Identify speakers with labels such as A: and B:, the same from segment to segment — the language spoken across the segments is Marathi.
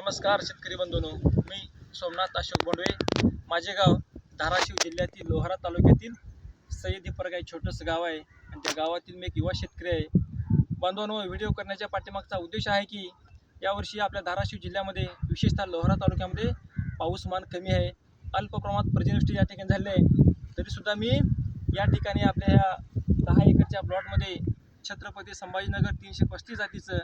A: नमस्कार शेतकरी बंधूंनो, मी सोमनाथ अशोक बोंडवे। माझे गाव धाराशिव जिल्ह्यातील लोहारा तालुक्यातील सय्यद हिप्परगा छोटंसं गाव आहे आणि त्या गावातील मी एक युवा शेतकरी आहे। बांधवांनो, व्हिडिओ करण्याच्या पाठीमागचा उद्देश आहे की यावर्षी आपल्या धाराशिव जिल्ह्यामध्ये विशेषतः लोहारा तालुक्यामध्ये पाऊसमान कमी आहे, अल्प प्रमाणात पर्जन्यवृष्टी या ठिकाणी झालेली आहे। तरीसुद्धा मी या ठिकाणी आपल्या ह्या 10 एकरच्या प्लॉटमध्ये छत्रपती संभाजीनगर 335 जातीचं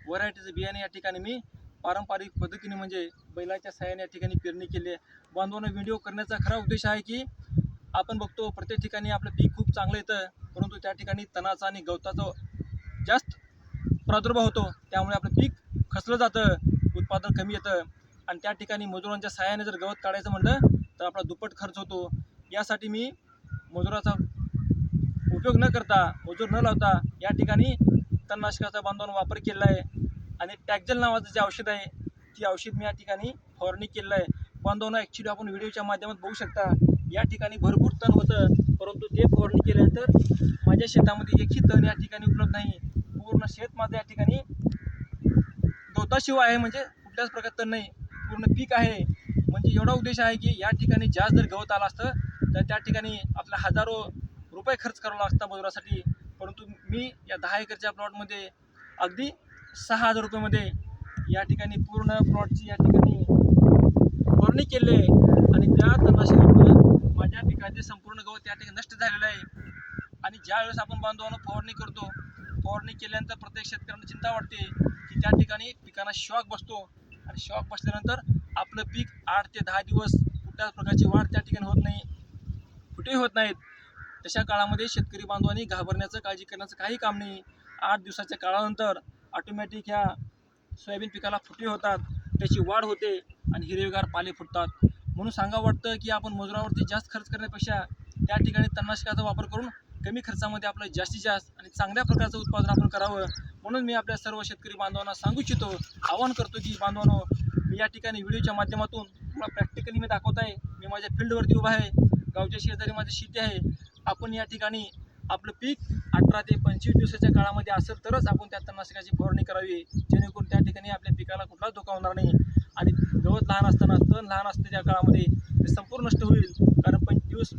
A: व्हरायटीचं बियाणे या ठिकाणी मी पारंपरिक पद्धतीने म्हणजे बैलाच्या सहाय्याने या ठिकाणी पेरणी केली आहे। बांधवांनो, व्हिडिओ करण्याचा खरा उद्देश आहे की आपण बघतो प्रत्येक ठिकाणी आपलं पीक खूप चांगलं येतं, परंतु त्या ठिकाणी तणाचा आणि गवताचा जास्त प्रादुर्भाव होतो, त्यामुळे आपलं पीक खचलं जातं, उत्पादन कमी येतं आणि त्या ठिकाणी मजुरांच्या सहाय्याने जर गवत काढायचं म्हटलं तर आपला दुप्पट खर्च होतो। यासाठी मी मजुराचा उपयोग न करता, मजूर न लावता या ठिकाणी तणनाशकाचा बांधवांनो वापर केला आहे आणि टॅक्झल नावाचं जे औषध आहे ती औषध मी या ठिकाणी फवारणी केलं आहे। बांधवांनो, ॲक्च्युली आपण व्हिडिओच्या माध्यमात बघू शकता या ठिकाणी भरपूर तण होतं, परंतु ते फवारणी केल्यानंतर माझ्या शेतामध्ये एकही तण या ठिकाणी उपलब्ध नाही। पूर्ण शेत माझं या ठिकाणी गवताशिवाय आहे, म्हणजे कुठल्याच प्रकारचं तण नाही, पूर्ण पीक आहे। म्हणजे एवढा उद्देश आहे की या ठिकाणी जास्त जर गवत आलं असतं तर त्या ठिकाणी आपला हजारो रुपये खर्च करावा लागता मजुरासाठी, परंतु मी या 10 एकरच्या प्लॉटमध्ये अगदी 6,000 रुपयामध्ये या ठिकाणी पूर्ण प्लॉटची या ठिकाणी फवारणी केली आहे आणि त्या तणनाशकामुळे माझ्या पिकाचे संपूर्ण गवत या ठिकाणी नष्ट झालेलं आहे। आणि ज्यावेळेस आपण बांधवांना फवारणी करतो, फवारणी केल्यानंतर प्रत्येक शेतकऱ्यांना चिंता वाटते की त्या ठिकाणी पिकांना शॉक बसतो आणि शॉक बसल्यानंतर आपलं पीक 8 ते 10 दिवस कुठल्याच प्रकारची वाढ त्या ठिकाणी होत नाही, फुटे होत नाहीत। तशा काळामध्ये शेतकरी बांधवांनी घाबरण्याचं, काळजी करण्याचं काही काम नाही। 8 दिवसाच्या काळानंतर ऑटोमॅटिक ह्या सोयाबीन पिकाला फुटे होतात, त्याची वाढ होते आणि हिरवेगार पाले फुटतात। म्हणून सांगावं वाटतं की आपण मजुरावरती जास्त खर्च करण्यापेक्षा त्या ठिकाणी तणनाशकाचा वापर करून कमी खर्चामध्ये आपलं जास्तीत जास्त आणि चांगल्या प्रकारचं उत्पादन आपण करावं। म्हणून मी आपल्या सर्व शेतकरी बांधवांना सांगू इच्छितो, आवाहन करतो की बांधवांनो, मी या ठिकाणी व्हिडिओच्या माध्यमातून तुम्हाला प्रॅक्टिकली मी दाखवत आहे। मी माझ्या फील्डवरती उभा आहे, गावच्या शेजारी माझी शेती आहे। आपण या ठिकाणी आपलं पीक 18 ते 25 दिवसाच्या काळामध्ये असेल तरच आपण त्या तणनाशकाची फवारणी करावी, जेणेकरून त्या ठिकाणी आपल्या पिकाला कुठलाच धोका होणार नाही आणि गवत लहान असताना, तण लहान असते त्या काळामध्ये ते संपूर्ण नष्ट होईल। कारण 25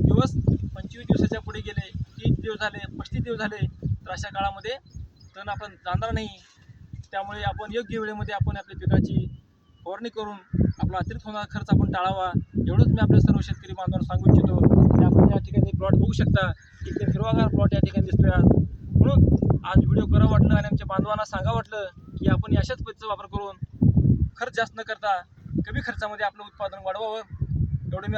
A: दिवसाच्या पुढे गेले, 30 दिवस झाले, 35 दिवस झाले तर अशा काळामध्ये तण आपण जाणार नाही। त्यामुळे आपण योग्य वेळेमध्ये आपण आपल्या पिकाची फवारणी करून आपला अतिरिक्त होणारा खर्च आपण टाळावा, एवढंच मी आपल्या सर्व शेतकरी बांधवांना सांगू इच्छितो। आणि आपण या ठिकाणी प्लॉट बघू शकता, इथे हिरवागार प्लॉट या ठिकाणी दिसतोय आज। म्हणून आज व्हिडिओ करावं वाटलं आणि आमच्या बांधवांना सांगावं वाटलं की आपण अशाच पद्धतीचा वापर करून खर्च जास्त न करता कमी खर्चामध्ये आपलं उत्पादन वाढवावं, एवढं मी